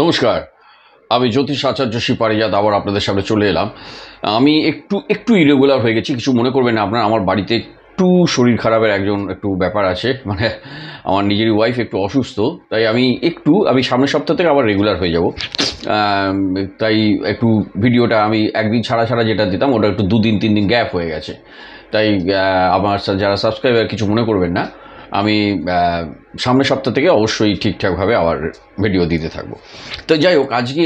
নমস্কার, আমি জ্যোতিষ আচার্য শ্রী পারিজাত আবার আপনাদের সামনে চলে এলাম। আমি একটু ইরেগুলার হয়ে গেছি, কিছু মনে করবেন না আপনারা। আমার বাড়িতে একটু শরীর খারাপের একটু ব্যাপার আছে, মানে আমার নিজেরই ওয়াইফ একটু অসুস্থ, তাই আমি সামনের সপ্তাহ থেকে আবার রেগুলার হয়ে যাব। তাই একটু ভিডিওটা আমি একদিন ছাড়া ছাড়া যেটা দিতাম ওটা একটু 2-3 দিন গ্যাপ হয়ে গেছে। তাই আমার যারা সাবস্ক্রাইবার কিছু মনে করবেন না, আমি সামনের সপ্তাহ থেকে অবশ্যই ঠিকঠাকভাবে আবার ভিডিও দিতে থাকবো। তো যাই হোক, আজকে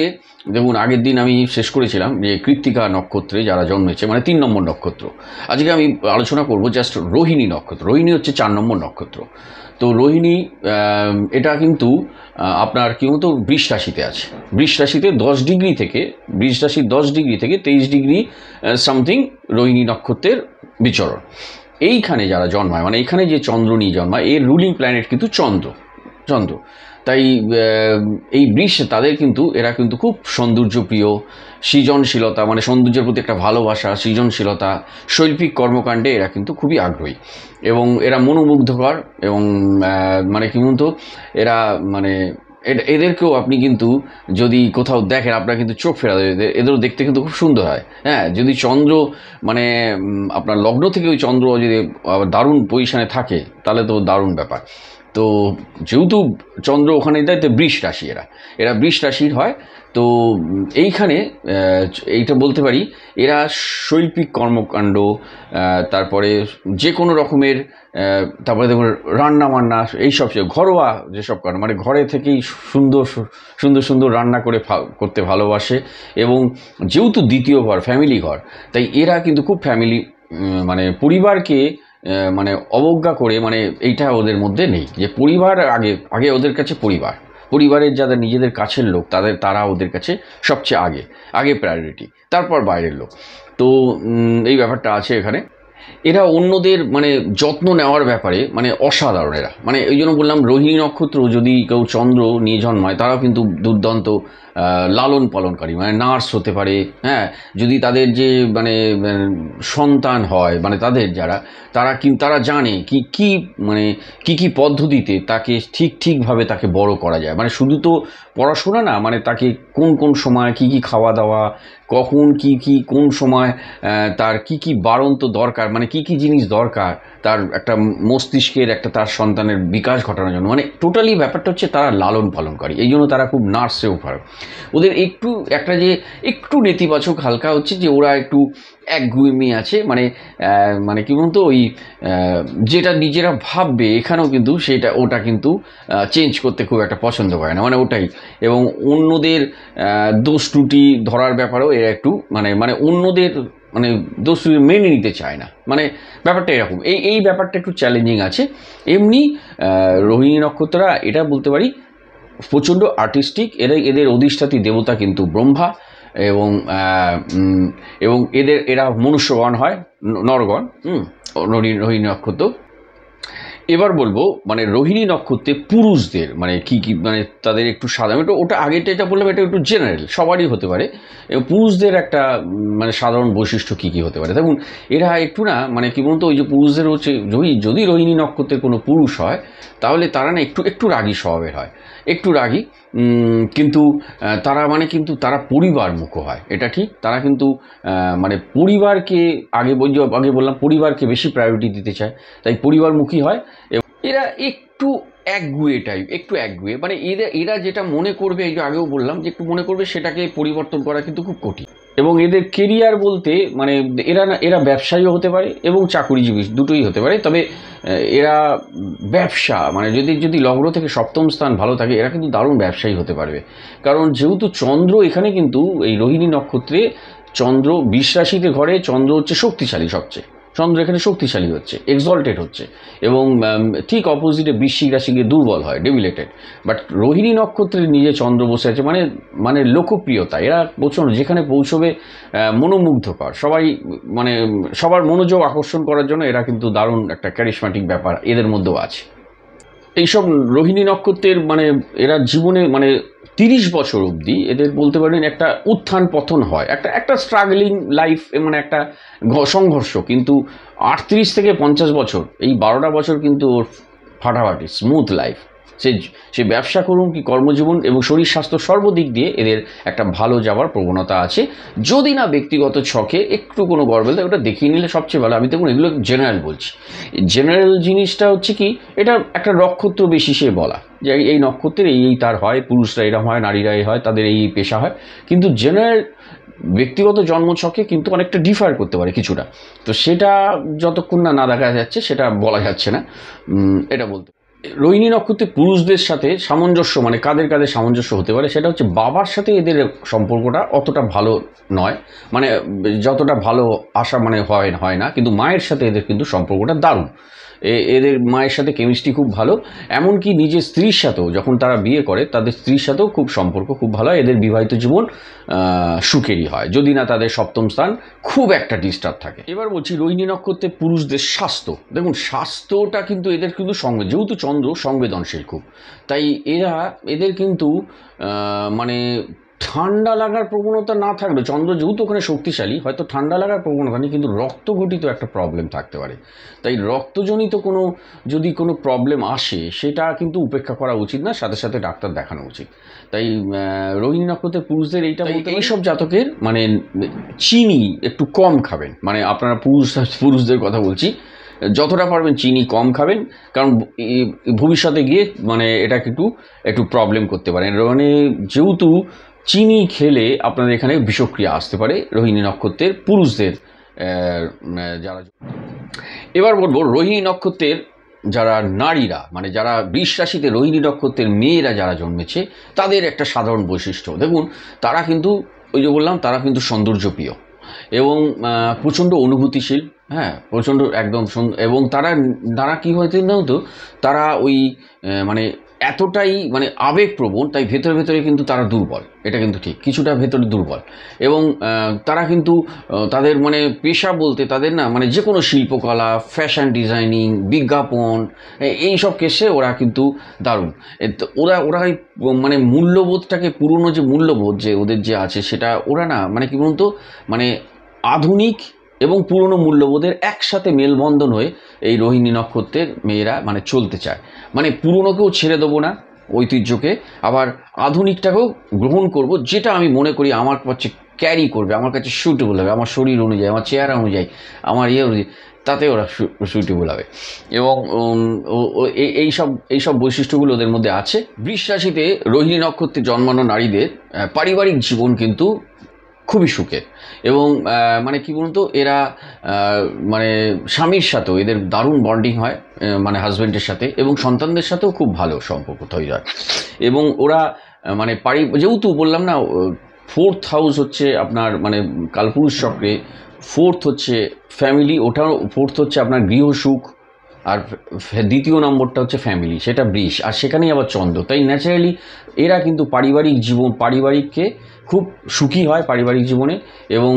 দেখুন, আগের দিন আমি শেষ করেছিলাম যে কৃত্তিকা নক্ষত্রে যারা জন্মেছে, মানে 3 নম্বর নক্ষত্র। আজকে আমি আলোচনা করব জাস্ট রোহিণী নক্ষত্র। রোহিণী হচ্ছে 4 নম্বর নক্ষত্র। তো রোহিণী এটা কিন্তু আপনার কি মতো বৃষ রাশিতে আছে। বৃষ রাশিতে 10 ডিগ্রি থেকে, বৃষ রাশির 10 ডিগ্রি থেকে 23 ডিগ্রি সামথিং রোহিণী নক্ষত্রের বিচরণ। এইখানে যারা জন্মায়, মানে এইখানে যে চন্দ্র নিয়ে জন্মায়, এর রুলিং প্ল্যানেট কিন্তু চন্দ্র। তাই এই বৃষ তাদের কিন্তু এরা কিন্তু খুব সৌন্দর্যপ্রিয়, সৃজনশীলতা, মানে সৌন্দর্যের প্রতি একটা ভালোবাসা, সৃজনশীলতা, শৈল্পিক কর্মকাণ্ডে এরা কিন্তু খুবই আগ্রহী এবং এরা মনোমুগ্ধকর এবং মানে কি বলতো, এরা মানে এদেরকেও আপনি কিন্তু যদি কোথাও দেখেন, আপনারা কিন্তু চোখ ফেরা দেবে। এদেরও দেখতে কিন্তু খুব সুন্দর হয়। হ্যাঁ, যদি চন্দ্র মানে আপনার লগ্ন থেকে ওই চন্দ্র যদি দারুণ পজিশনে থাকে তাহলে তো দারুণ ব্যাপার। তো যেহেতু চন্দ্র ওখানে দেয়, তো বৃষ রাশি, এরা বৃষ রাশির হয়। তো এইখানে এইটা বলতে পারি, এরা শৈল্পিক কর্মকাণ্ড, তারপরে যে কোনো রকমের, তারপরে দেখুন রান্না বান্না, এইসব ঘরোয়া যেসব কারণ, মানে ঘরে থেকেই সুন্দর রান্না করতে ভালোবাসে। এবং যেহেতু দ্বিতীয় ঘর, ফ্যামিলি ঘর, তাই এরা কিন্তু খুব মানে পরিবারকে মানে অবজ্ঞা করে, মানে এইটা ওদের মধ্যে নেই যে পরিবার আগে ওদের কাছে পরিবারের যাদের নিজেদের কাছের লোক তারা ওদের কাছে সবচেয়ে আগে প্রায়োরিটি, তারপর বাইরের লোক। তো এই ব্যাপারটা আছে এখানে। এরা অন্যদের মানে যত্ন নেওয়ার ব্যাপারে মানে অসাধারণ এরা, মানে ওই জন্য বললাম রোহিণী নক্ষত্র যদি কেউ চন্দ্র নিয়ে জন্মায় তারাও কিন্তু দুর্দান্ত লালন পালনকারী, মানে নার্স হতে পারে। হ্যাঁ, যদি তাদের যে মানে সন্তান হয়, মানে তারা জানে কি পদ্ধতিতে তাকে ঠিকভাবে তাকে বড় করা যায়। মানে শুধু তো পড়াশোনা না, মানে তাকে কোন সময় কি খাওয়া দাওয়া, কখন কি কোন সময় তার কি বাড়ন্ত দরকার, মানে কি জিনিস দরকার তার একটা মস্তিষ্কের একটা তার সন্তানের বিকাশ ঘটানোর জন্য, মানে টোটালি ব্যাপারটা হচ্ছে তারা লালন পালনকারী। এই জন্য তারা খুব নার্সেও পারে। ওদের একটু নেতিবাচক হালকা হচ্ছে যে ওরা একটু একগুঁয়েমি আছে, মানে কি বলতো, ওই যেটা নিজেরা ভাববে এখানেও কিন্তু ওটা কিন্তু চেঞ্জ করতে খুব একটা পছন্দ করে না, মানে ওটাই। এবং অন্যদের দোষ ত্রুটি ধরার ব্যাপারেও এরা একটু মানে অন্যদের মানে দোষ মেনে নিতে চায় না, মানে ব্যাপারটা এরকম। এই ব্যাপারটা একটু চ্যালেঞ্জিং আছে। এমনি রোহিণী নক্ষত্ররা এটা বলতে পারি প্রচণ্ড আর্টিস্টিক। এদের অধিষ্ঠাত্রী দেবতা কিন্তু ব্রহ্মা, এবং এরা মনুষ্যগণ হয়, নরগণ। রোহিণী নক্ষত্র। এবার বলবো মানে রোহিণী নক্ষত্রে পুরুষদের মানে কি মানে তাদের একটু সাধারণ, ওটা আগেটা এটা বললাম, এটা একটু জেনারেল, সবারই হতে পারে। এবং পুরুষদের একটা মানে সাধারণ বৈশিষ্ট্য কি হতে পারে দেখুন, এরা একটু না মানে কি বলতো, ওই যে পুরুষদের হচ্ছে যদি রোহিণী নক্ষত্রের কোনো পুরুষ হয় তাহলে তারা না একটু রাগী স্বভাবের হয়, একটু রাগী। কিন্তু তারা পরিবারমুখ হয়, এটা ঠিক। তারা কিন্তু মানে পরিবারকে আগে বললাম, পরিবারকে বেশি প্রায়োরিটি দিতে চায়, তাই পরিবারমুখী হয়। এরা একটু একগুঁয়ে, মানে এরা যেটা মনে করবে, এই যে আগেও বললাম যে একটু মনে করবে, সেটাকে পরিবর্তন করা কিন্তু খুব কঠিন। এবং এদের কেরিয়ার বলতে মানে এরা ব্যবসায়ীও হতে পারে এবং চাকুরিজীবী, দুটোই হতে পারে। তবে এরা ব্যবসা মানে যদি লগ্ন থেকে সপ্তম স্থান ভালো থাকে, এরা কিন্তু দারুণ ব্যবসায়ী হতে পারবে। কারণ যেহেতু চন্দ্র এখানে কিন্তু এই রোহিণী নক্ষত্রে চন্দ্র বৃষ রাশিতে ঘরে, চন্দ্র হচ্ছে শক্তিশালী সবচেয়ে, চন্দ্র এখানে শক্তিশালী হচ্ছে, এক্সল্টেড হচ্ছে। এবং ঠিক অপোজিটে বৃশ্চিক রাশিকে দুর্বল হয়, ডেবিলেটেড। বাট রোহিণী নক্ষত্রের নিজে চন্দ্র বসে আছে, মানে লোকপ্রিয়তা, এরা প্রচণ্ড, যেখানে পৌঁছবে মনোমুগ্ধকর, মানে সবার মনোযোগ আকর্ষণ করার জন্য এরা কিন্তু দারুণ একটা ক্যারিশম্যাটিক ব্যাপার এদের মধ্যেও আছে। এইসব রোহিণী নক্ষত্রের মানে এরা জীবনে মানে 30 বছর অবধি এদের বলতে পারেন একটা উত্থান পতন হয়, একটা স্ট্রাগলিং লাইফ, মানে একটা সংঘর্ষ। কিন্তু 38 থেকে 50 বছর, এই 12টা বছর কিন্তু ওর ফাটাফাটি স্মুথ লাইফ, সে সে ব্যবসা করুন কি কর্মজীবন এবং শরীর স্বাস্থ্য সর্বদিক দিয়ে এদের একটা ভালো যাওয়ার প্রবণতা আছে। যদি না ব্যক্তিগত ছকে একটু কোনো গড়বল ওটা দেখিয়ে নিলে সবচেয়ে ভালো। আমি দেখুন এগুলো জেনারেল বলছি। জেনারেল জিনিসটা হচ্ছে কি, এটা একটা নক্ষত্র বেশিসে বলা যে এই নক্ষত্রের এই তার হয়, পুরুষরা এরম হয়, নারীরা এই হয়, তাদের এই পেশা হয়। কিন্তু জেনারেল ব্যক্তিগত জন্মছকে কিন্তু অনেকটা ডিফার করতে পারে কিছুটা। তো সেটা যতক্ষণ না দেখা যাচ্ছে সেটা বলা যাচ্ছে না, এটা বলতে। রোহিণী নক্ষত্রে পুরুষদের সাথে সামঞ্জস্য, মানে কাদের কাদের সামঞ্জস্য হতে পারে, সেটা হচ্ছে বাবার সাথে এদের সম্পর্কটা অতটা ভালো নয়, মানে যতটা ভালো আশা মানে হয় না, কিন্তু মায়ের সাথে এদের কিন্তু সম্পর্কটা দারুণ। এদের মায়ের সাথে কেমিস্ট্রি খুব ভালো, এমনকি নিজের স্ত্রীর সাথেও যখন তারা বিয়ে করে তাদের স্ত্রীর সাথেও খুব সম্পর্ক খুব ভালো হয়। এদের বিবাহিত জীবন সুখেরই হয়, যদি না তাদের সপ্তম স্থান খুব একটা ডিস্টার্ব থাকে। এবার বলছি রোহিণী নক্ষত্রে পুরুষদের স্বাস্থ্য। দেখুন স্বাস্থ্যটা কিন্তু এদের কিন্তু যেহেতু চন্দ্র সংবেদনশীল খুব, তাই এদের কিন্তু মানে ঠান্ডা লাগার প্রবণতা না থাকলে, চন্দ্র যেহেতু ওখানে শক্তিশালী, হয়তো ঠান্ডা লাগার প্রবণতা নেই, কিন্তু রক্তঘটিত একটা প্রবলেম থাকতে পারে। তাই রক্তজনিত যদি কোনো প্রবলেম আসে সেটা কিন্তু উপেক্ষা করা উচিত না, সাথে সাথে ডাক্তার দেখানো উচিত। তাই রোহিণী নক্ষত্রের পুরুষদের এইটা বলতে, এইসব জাতকের মানে চিনি একটু কম খাবেন, মানে আপনারা পুরুষদের কথা বলছি, যতটা পারবেন চিনি কম খাবেন, কারণ ভবিষ্যতে গিয়ে মানে এটা একটু প্রবলেম করতে পারে। মানে যেহেতু চিনি খেলে আপনাদের এখানে বিষক্রিয়া আসতে পারে রোহিণী নক্ষত্রের পুরুষদের যারা। এবার বলবো রোহিণী নক্ষত্রের যারা নারীরা, মানে যারা বৃষ রাশিতে রোহিণী নক্ষত্রের মেয়েরা যারা জন্মেছে, তাদের একটা সাধারণ বৈশিষ্ট্য দেখুন, তারা কিন্তু ওই যে বললাম, তারা কিন্তু সৌন্দর্যপ্রিয় এবং প্রচণ্ড অনুভূতিশীল, হ্যাঁ প্রচণ্ড একদম। এবং তারা কী হয়তো না হতো, তারা ওই মানে এতটাই মানে আবেগপ্রবণ, তাই ভেতরে ভেতরে কিন্তু তারা দুর্বল, এটা কিন্তু ঠিক, কিছুটা ভেতরে দুর্বল। এবং তারা কিন্তু তাদের মানে পেশা বলতে তাদের না, মানে যে কোনো শিল্পকলা, ফ্যাশন ডিজাইনিং, বিজ্ঞাপন, এই সব কেসে ওরা কিন্তু দারুণ। ওরা মানে মূল্যবোধটাকে, পুরনো যে মূল্যবোধ যে ওদের যে আছে সেটা ওরা না, মানে কি বলুন তো, মানে আধুনিক এবং পুরনো মূল্যবোধের একসাথে মেলবন্ধন হয়ে এই রোহিণী নক্ষত্রের মেয়েরা মানে চলতে চায়। মানে পুরনোকেও ছেড়ে দেবো না, ঐতিহ্যকে, আবার আধুনিকটাকেও গ্রহণ করব, যেটা আমি মনে করি আমার কাছে ক্যারি করবে, আমার কাছে সুটেবল হবে, আমার শরীর অনুযায়ী, আমার চেহারা অনুযায়ী, আমার অনুযায়ী, তাতে ওরা সুইটেবল হবে। এবং এইসব বৈশিষ্ট্যগুলো ওদের মধ্যে আছে। বৃষ রাশিতে রোহিণী নক্ষত্রে জন্মানো নারীদের পারিবারিক জীবন কিন্তু খুবই সুখের। এবং মানে কি বলুন তো, এরা মানে স্বামীর সাথেও এদের দারুণ বন্ডিং হয়, মানে হাজব্যান্ডের সাথে, এবং সন্তানদের সাথেও খুব ভালো সম্পর্ক তৈরি হয়। এবং ওরা মানে যেহেতু বললাম না, 4th হাউস হচ্ছে আপনার মানে কালপুরুষ চক্রে 4th হচ্ছে ফ্যামিলি, ওটাও 4th হচ্ছে আপনার গৃহসুখ, আর দ্বিতীয় নম্বরটা হচ্ছে ফ্যামিলি, সেটা বৃষ, আর সেখানেই আবার চন্দ্র। তাই ন্যাচারালি এরা কিন্তু পারিবারিককে খুব সুখী হয় পারিবারিক জীবনে, এবং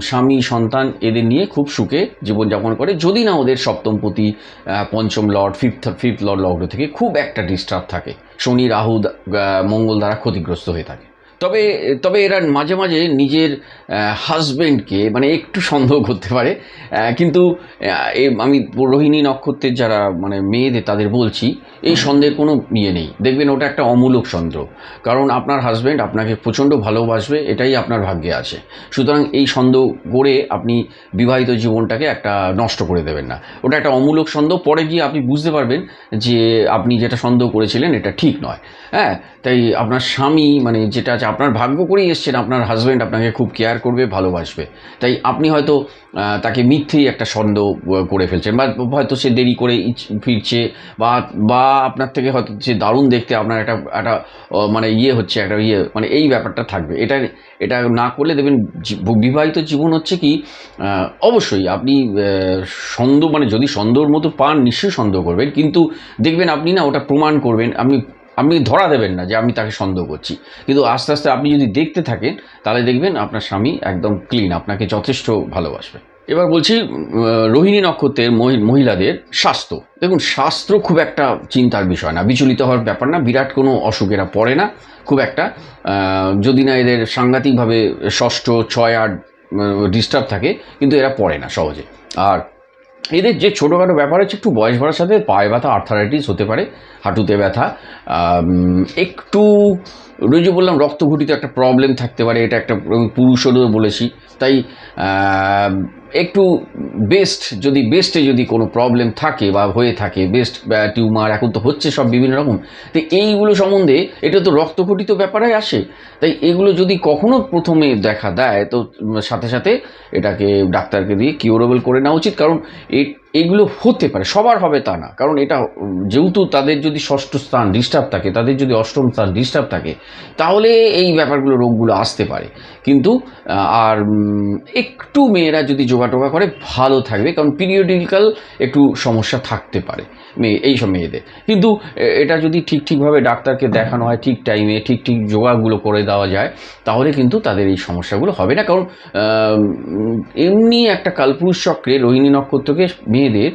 স্বামী সন্তান এদের নিয়ে খুব সুখে জীবনযাপন করে, যদি না ওদের সপ্তমপতি, পঞ্চম লর্ড, ফিফথ লর্ড লগ্ন থেকে খুব একটা ডিস্টার্ব থাকে, শনি রাহু মঙ্গল দ্বারা ক্ষতিগ্রস্ত হয়ে থাকে। তবে এরা মাঝে মাঝে নিজের হাজব্যান্ডকে মানে একটু সন্দেহ করতে পারে, কিন্তু আমি রোহিণী নক্ষত্রের যারা মানে মেয়েদের তাদের বলছি, এই সন্দেহের কোনো ইয়ে নেই, দেখবেন ওটা একটা অমূলক সন্দেহ, কারণ আপনার হাজব্যান্ড আপনাকে প্রচণ্ড ভালোবাসবে, এটাই আপনার ভাগ্যে আছে। সুতরাং এই সন্দেহ করে আপনি বিবাহিত জীবনটাকে একটা নষ্ট করে দেবেন না, ওটা একটা অমূলক সন্দেহ, পরে গিয়ে আপনি বুঝতে পারবেন যে আপনি যেটা সন্দেহ করেছিলেন এটা ঠিক নয়। হ্যাঁ, তাই আপনার স্বামী মানে যেটা আছে, আপনার ভাগ্য করেই এসছেন, আপনার হাজব্যান্ড আপনাকে খুব কেয়ার করবে, ভালোবাসবে, তাই আপনি হয়তো তাকে মিথ্যেই একটা সন্দেহ করে ফেলছেন, বা হয়তো সে দেরি করে ফিরছে, বা আপনার থেকে হয়তো সে দারুণ দেখতে, আপনার একটা মানে হচ্ছে একটা মানে এই ব্যাপারটা থাকবে। এটা না করলে দেখবেন বিবাহিত জীবন হচ্ছে কি, অবশ্যই আপনি সন্দেহ মানে যদি সন্দেহর মতো পান নিশ্চয়ই সন্দেহ করবেন, কিন্তু দেখবেন আপনি না ওটা প্রমাণ করবেন, আপনি ধরা দেবেন না যে আমি তাকে সন্দেহ করছি, কিন্তু আস্তে আস্তে আপনি যদি দেখতে থাকেন তাহলে দেখবেন আপনার স্বামী একদম ক্লিন, আপনাকে যথেষ্ট ভালোবাসবে। এবার বলছি রোহিণী নক্ষত্রের মহিলাদের স্বাস্থ্য। দেখুন স্বাস্থ্য খুব একটা চিন্তার বিষয় না, বিচলিত হওয়ার ব্যাপার না, বিরাট কোনো অসুখ এরা পড়ে না খুব একটা, যদি না এদের সাংঘাতিকভাবে ষষ্ঠ 6 8 ডিস্টার্ব থাকে, কিন্তু এরা পড়ে না সহজে। আর এদের যে ছোটোখাটো ব্যাপার হচ্ছে একটু বয়স বাড়ার সাথে পায়ে ব্যথা, আর্থারাইটিস হতে পারে, হাঁটুতে ব্যথা, একটু ওই যে বললাম রক্তঘটিত একটা প্রবলেম থাকতে পারে, এটা একটা পুরুষেরও বলেছি। তাই একটু বেস্টে যদি কোনো প্রবলেম থাকে বা হয়ে থাকে, বেস্ট টিউমার এখন তো হচ্ছে সব বিভিন্ন রকম, তো এইগুলো সম্বন্ধে এটা তো রক্তঘটিত ব্যাপারে আসে। তাই এগুলো যদি কখনো প্রথমে দেখা দেয় তো সাথে সাথে এটাকে ডাক্তারকে দিয়ে কিউরেবল করে নেওয়া উচিত। কারণ এগুলো হতে পারে, সবার হবে তা না। কারণ এটা যেহেতু তাদের যদি ষষ্ঠ স্থান ডিস্টার্ব থাকে, তাদের যদি অষ্টম স্থান ডিস্টার্ব থাকে, তাহলে এই ব্যাপারগুলো রোগগুলো আসতে পারে। কিন্তু আর একটু মেয়েরা যদি যোগাটোগা করে ভালো থাকবে, কারণ পিরিয়ডিক্যাল একটু সমস্যা থাকতে পারে এইসব মেয়েদের। কিন্তু এটা যদি ঠিকভাবে ডাক্তারকে দেখানো হয়, ঠিক টাইমে ঠিক যোগাগুলো করে দেওয়া যায়, তাহলে কিন্তু তাদের এই সমস্যাগুলো হবে না। কারণ এমনি একটা কালপুরুষ চক্রে রোহিণী নক্ষত্রকে মেয়েদের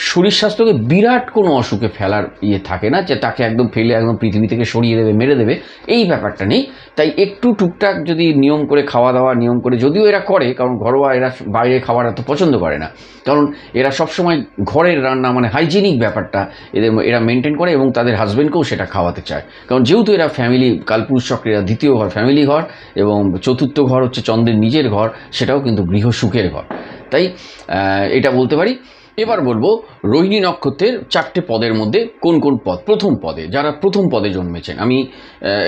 শরীর স্বাস্থ্যকে বিরাট কোনো অসুখে ফেলার থাকে না, যে তাকে একদম ফেলে একদম পৃথিবী থেকে সরিয়ে দেবে, মেরে দেবে, এই ব্যাপারটা নেই। তাই একটু টুকটাক যদি নিয়ম করে খাওয়া দাওয়া নিয়ম করে, যদিও এরা করে, কারণ ঘরোয়া এরা বাইরে খাবার এত পছন্দ করে না, কারণ এরা সবসময় ঘরের রান্না মানে হাইজিনিক ব্যাপারটা এরা মেনটেন করে এবং তাদের হাজব্যান্ডকেও সেটা খাওয়াতে চায়। কারণ যেহেতু এরা ফ্যামিলি, কালপুরুষ চক্রের দ্বিতীয় ঘর ফ্যামিলি ঘর, এবং চতুর্থ ঘর হচ্ছে চন্দ্রের নিজের ঘর, সেটাও কিন্তু গৃহসুখের ঘর। তাই এটা বলতে পারি। এবার বলবো রোহিণী নক্ষত্রের 4টে পদের মধ্যে কোন কোন পদ। প্রথম পদে যারা প্রথম পদে জন্মেছেন, আমি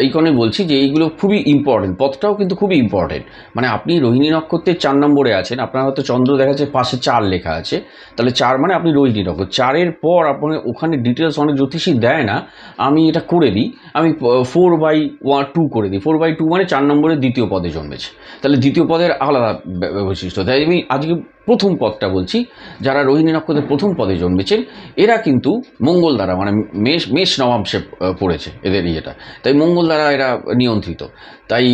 এই কারণে বলছি যে এইগুলো খুবই ইম্পর্টেন্ট, পদটাও কিন্তু খুবই ইম্পর্টেন্ট। মানে আপনি রোহিণী নক্ষত্রের 4 নম্বরে আছেন, আপনার হয়তো চন্দ্র দেখা যাচ্ছে পাশে 4 লেখা আছে, তাহলে 4 মানে আপনি রোহিণী নক্ষত্র। 4-এর পর আপনি ওখানে ডিটেলস অনেক জ্যোতিষী দেয় না, আমি এটা করে দিই, আমি 4/2 করে দিই। 4/2 মানে 4 নম্বরে দ্বিতীয় পদে জন্মেছে, তাহলে দ্বিতীয় পদের আলাদা বৈশিষ্ট্য। তাই আমি আজকে প্রথম পদটা বলছি। যারা রোহিণী নক্ষত্রের প্রথম পদে জন্মেছেন এরা কিন্তু মঙ্গল দ্বারা, মানে মেষ নবাংশে পড়েছে এদের ইয়েটা, তাই মঙ্গল দ্বারা এরা নিয়ন্ত্রিত। তাই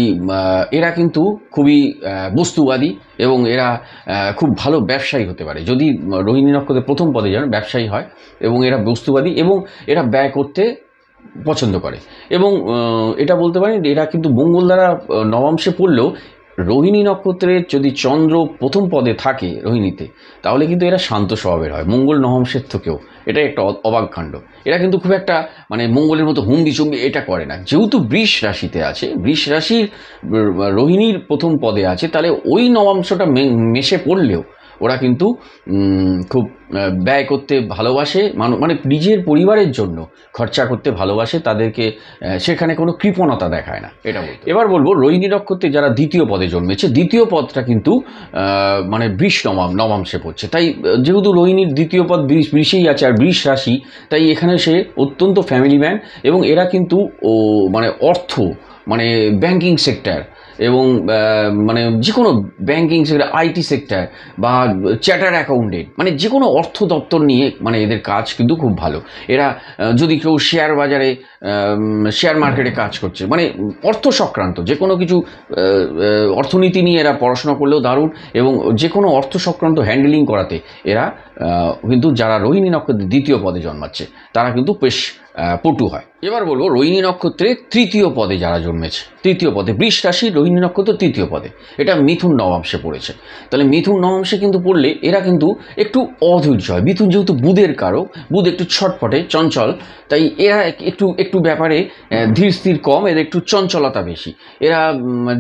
এরা কিন্তু খুবই বস্তুবাদী এবং এরা খুব ভালো ব্যবসায়ী হতে পারে যদি রোহিণী নক্ষত্রের প্রথম পদে যেন ব্যবসায়ী হয়। এবং এরা বস্তুবাদী এবং এরা ব্যয় করতে পছন্দ করে। এবং এটা বলতে পারেন এরা কিন্তু মঙ্গল দ্বারা নবাংশে পড়লেও রোহিণী নক্ষত্রের যদি চন্দ্র প্রথম পদে থাকে রোহিণীতে, তাহলে কিন্তু এরা শান্ত স্বভাবের হয় মঙ্গল নবংশের থেকেও। এটা একটা অবাক কাণ্ড। এরা কিন্তু খুব একটা মানে মঙ্গলের মতো হুমড়ি চুমড়ি এটা করে না। যেহেতু বৃষ রাশিতে আছে, বৃষ রাশির রোহিণীর প্রথম পদে আছে, তাহলে ওই নবাংশটা মেশে পড়লেও ওরা কিন্তু খুব ব্যয় করতে ভালোবাসে, মানে নিজের পরিবারের জন্য খরচা করতে ভালোবাসে, তাদেরকে সেখানে কোনো কৃপণতা দেখায় না। এটা এবার বলবো রোহিণী নক্ষত্রে যারা দ্বিতীয় পদে জন্মেছে, দ্বিতীয় পদটা কিন্তু মানে বৃষ নবাংশে পড়ছে। তাই যেহেতু রোহিণীর দ্বিতীয় পদ বৃষেই আছে আর বৃষ রাশি, তাই এখানে সে অত্যন্ত ফ্যামিলি ম্যান। এবং এরা কিন্তু মানে অর্থ মানে ব্যাংকিং সেক্টর এবং মানে যে কোনো ব্যাংকিং সেক্টর, আইটি সেক্টর বা চ্যাটার অ্যাকাউন্টেন্ট, মানে যে কোনো অর্থ দপ্তর নিয়ে মানে এদের কাজ কিন্তু খুব ভালো। এরা যদি কেউ শেয়ার বাজারে শেয়ার মার্কেটে কাজ করছে, মানে অর্থ সংক্রান্ত যে কোনো কিছু অর্থনীতি নিয়ে এরা পড়াশোনা করলেও দারুণ। এবং যে কোনো অর্থ সংক্রান্ত হ্যান্ডেলিং করাতে এরা কিন্তু যারা রোহিণী নক্ষত্রের দ্বিতীয় পদে জন্মাচ্ছে তারা কিন্তু বেশ পটু হয়। এবার বলবো রোহিণী নক্ষত্রে তৃতীয় পদে যারা জন্মেছে, তৃতীয় পদে বৃষ রাশি রোহিণী নক্ষত্র তৃতীয় পদে, এটা মিথুন নবাংশে পড়েছে। তাহলে মিথুন নবাংশে কিন্তু পড়লে এরা কিন্তু একটু অধৈর্য হয়। মিথুন যেহেতু বুধের কারক, বুধ একটু ছটফটে চঞ্চল, তাই এরা একটু ব্যাপারে ধীর স্থির কম, এদের একটু চঞ্চলতা বেশি। এরা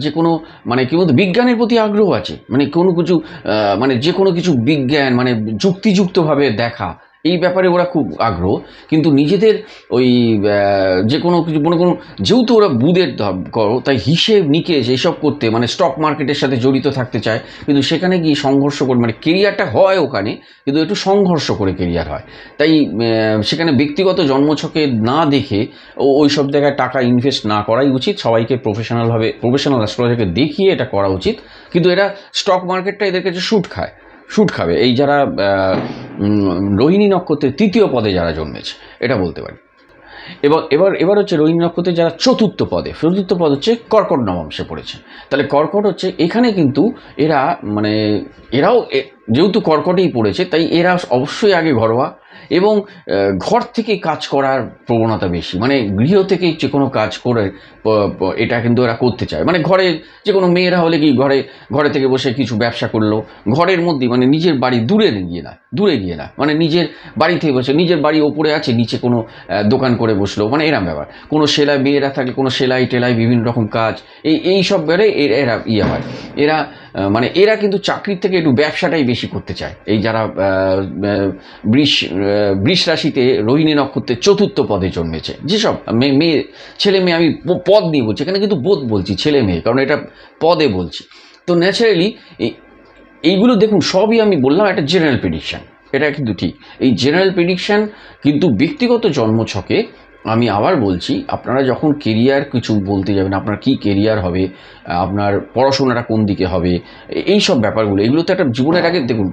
যে কোনো মানে কি বলতো বিজ্ঞানের প্রতি আগ্রহ আছে, মানে কোনো কিছু মানে যে কোনো কিছু বিজ্ঞান মানে যুক্তিযুক্তভাবে দেখা, এই ব্যাপারে ওরা খুব আগ্রহ। কিন্তু নিজেদের ওই যে কোনো কিছু মনে করুন, যেহেতু ওরা বুধের করো, তাই হিসেব নিকেশ এইসব করতে মানে স্টক মার্কেটের সাথে জড়িত থাকতে চায়, কিন্তু সেখানে গিয়ে সংঘর্ষ করে মানে কেরিয়ারটা হয় ওখানে, কিন্তু একটু সংঘর্ষ করে কেরিয়ার হয়। তাই সেখানে ব্যক্তিগত জন্মছকে না দেখে ওই সব জায়গায় টাকা ইনভেস্ট না করাই উচিত। সবাইকে প্রফেশনাল অ্যাস্ট্রোলজারকে দেখিয়ে এটা করা উচিত। কিন্তু এরা স্টক মার্কেটটা এদের কাছে শুট খাবে এই যারা রোহিণী নক্ষত্রের তৃতীয় পদে যারা জন্মেছে, এটা বলতে পারি। এবার হচ্ছে রোহিণী নক্ষত্রে যারা চতুর্থ পদ হচ্ছে কর্কট নবাংশে পড়েছে। তাহলে কর্কট হচ্ছে এখানে কিন্তু এরা মানে এরাও যেহেতু কর্কটেই পড়েছে, তাই এরা অবশ্যই আগে ঘরোয়া এবং ঘর থেকে কাজ করার প্রবণতা বেশি, মানে গৃহ থেকে যে কোনো কাজ করে এটা কিন্তু এরা করতে চায়। মানে ঘরে যে কোনো মেয়েরা হলে কি ঘরে থেকে বসে কিছু ব্যবসা করলো ঘরের মধ্যে, মানে নিজের বাড়ি দূরে গিয়ে না, মানে নিজের বাড়িতে বসে, নিজের বাড়ি ওপরে আছে নিচে কোনো দোকান করে বসলো, মানে এরম ব্যাপার। কোনো সেলাই, মেয়েরা থাকলে কোনো সেলাই টেলাই বিভিন্ন রকম কাজ, এই সব বেড়ে এরা হয়। মানে এরা কিন্তু চাকরির থেকে একটু ব্যবসাটাই বেশি করতে চায়। এই যারা বৃষ রাশিতে রোহিণী নক্ষত্রের 4র্থ পদে জন্মেছে, যেসব মেয়ে ছেলে মেয়ে, আমি পদ নিয়ে বলছি এখানে, কিন্তু বোধ বলছি ছেলে মেয়ে, কারণ এটা পদে বলছি। তো ন্যাচারালি এইগুলো দেখুন সবই আমি বললাম একটা জেনারেল প্রেডিকশান, এটা কিন্তু ঠিক। এই জেনারেল প্রেডিকশান কিন্তু ব্যক্তিগত জন্মছকে, আমি আবার বলছি, আপনারা যখন কেরিয়ার কিছু বলতে যাবেন, আপনার কি কেরিয়ার হবে, আপনার পড়াশোনাটা কোন দিকে হবে, এই সব ব্যাপারগুলো, এগুলো তো একটা জীবনের আগে দেখুন,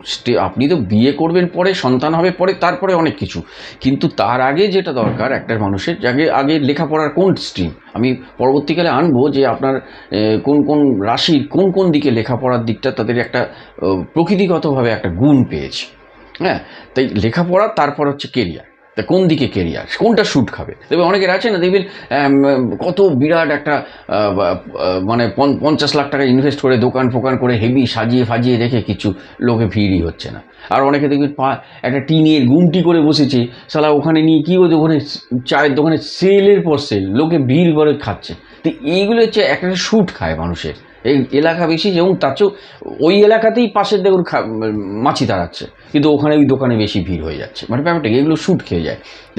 আপনি তো বিয়ে করবেন পরে, সন্তান হবে পরে, তারপরে অনেক কিছু, কিন্তু তার আগে যেটা দরকার একটা মানুষের, আগে লেখাপড়ার কোন স্ট্রিম, আমি পরবর্তীকালে আনবো যে আপনার কোন কোন রাশির কোন দিকে লেখাপড়ার দিকটা তাদের একটা প্রকৃতিগতভাবে একটা গুণ পেয়েছে। হ্যাঁ, তাই লেখাপড়া, তারপর হচ্ছে কেরিয়ার। তা কোন দিকে কেরিয়ার, কোনটা শ্যুট খাবে, দেখবে অনেকের আছে না, দেখবেন কত বিরাট একটা মানে 50 লাখ টাকা ইনভেস্ট করে দোকান ফোকান করে হেভি সাজিয়ে ফাজিয়ে রেখে কিছু লোকে ভিড়ই হচ্ছে না। আর অনেকে দেখবেন একটা টিনের গুমটি করে বসেছে, সালা ওখানে নিয়ে কী হচ্ছে, ওখানে চায়ের দোকানে সেলের পর সেল, লোকে ভিড় করে খাচ্ছে। তো এইগুলো হচ্ছে একটা শ্যুট খায় মানুষের, এই এলাকা বেশি, এবং তার চেয়েও ওই এলাকাতেই পাশের দেখুন মাছি দাঁড়াচ্ছে, কিন্তু ওখানে ওই দোকানে বেশি ভিড় হয়ে যাচ্ছে, মানে ব্যাপারটা এগুলো শ্যুট খেয়ে যায়। তো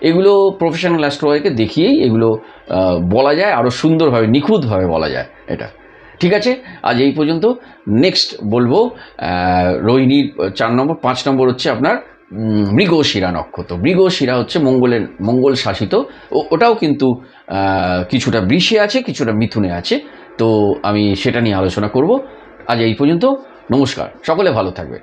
এগুলো প্রফেশনাল অ্যাস্ট্রোলজারকে দেখিয়েই এগুলো বলা যায়, আরও সুন্দরভাবে নিখুঁতভাবে বলা যায় এটা। ঠিক আছে, আজ এই পর্যন্ত। নেক্সট বলবো রোহিণীর 4 নম্বর, 5 নম্বর হচ্ছে আপনার মৃগশিরা নক্ষত্র। মৃগশিরা হচ্ছে মঙ্গল শাসিত, ওটাও কিন্তু কিছুটা বৃষে আছে, কিছুটা মিথুনে আছে। তো আমি সেটা নিয়ে আলোচনা করব। আজ এই পর্যন্ত, নমস্কার, সকলে ভালো থাকবে।